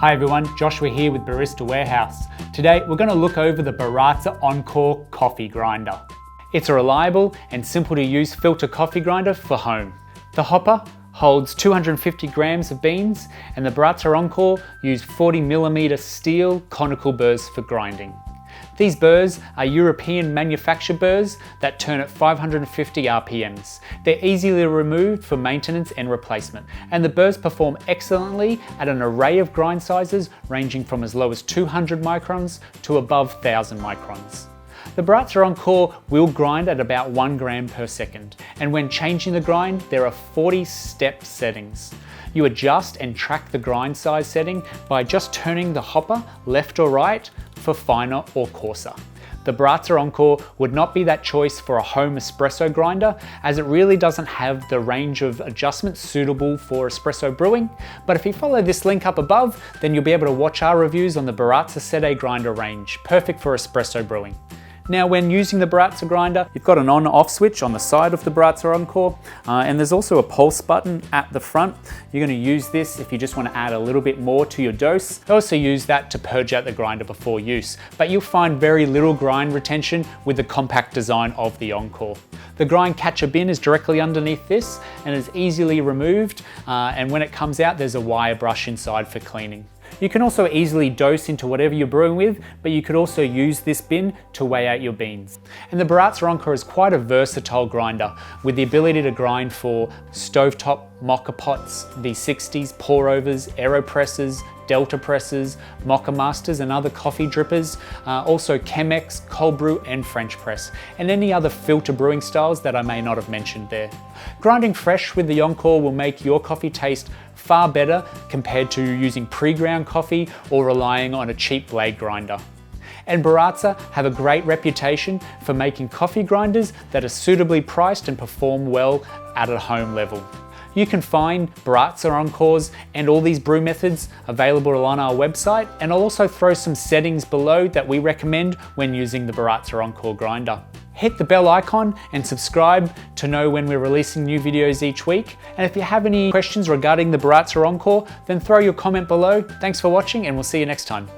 Hi everyone, Joshua here with Barista Warehouse. Today we're going to look over the Baratza Encore coffee grinder. It's a reliable and simple to use filter coffee grinder for home. The hopper holds 250 grams of beans and the Baratza Encore use 40mm steel conical burrs for grinding. These burrs are European manufactured burrs that turn at 550 RPMs. They're easily removed for maintenance and replacement, and the burrs perform excellently at an array of grind sizes ranging from as low as 200 microns to above 1000 microns. The Baratza Encore will grind at about 1 gram per second, and when changing the grind, there are 40 step settings. You adjust and track the grind size setting by just turning the hopper left or right for finer or coarser. The Baratza Encore would not be that choice for a home espresso grinder, as it really doesn't have the range of adjustments suitable for espresso brewing, but if you follow this link up above, then you'll be able to watch our reviews on the Baratza Sede grinder range, perfect for espresso brewing. Now, when using the Baratza grinder, you've got an on-off switch on the side of the Baratza Encore, and there's also a pulse button at the front. You're going to use this if you just want to add a little bit more to your dose. You also use that to purge out the grinder before use, but you'll find very little grind retention with the compact design of the Encore. The grind catcher bin is directly underneath this and is easily removed, and when it comes out, there's a wire brush inside for cleaning. You can also easily dose into whatever you're brewing with, but you could also use this bin to weigh out your beans. And the Baratza Encore is quite a versatile grinder with the ability to grind for Stovetop, Moka Pots, V60s, pour overs, Aeropresses, Delter presses, Moccamasters and other coffee drippers, also Chemex, cold brew and French press, and any other filter brewing styles that I may not have mentioned there. Grinding fresh with the Encore will make your coffee taste far better compared to using pre-ground coffee or relying on a cheap blade grinder. And Baratza have a great reputation for making coffee grinders that are suitably priced and perform well at a home level. You can find Baratza Encores and all these brew methods available on our website, and I'll also throw some settings below that we recommend when using the Baratza Encore grinder. Hit the bell icon and subscribe to know when we're releasing new videos each week. And if you have any questions regarding the Baratza Encore, then throw your comment below. Thanks for watching and we'll see you next time.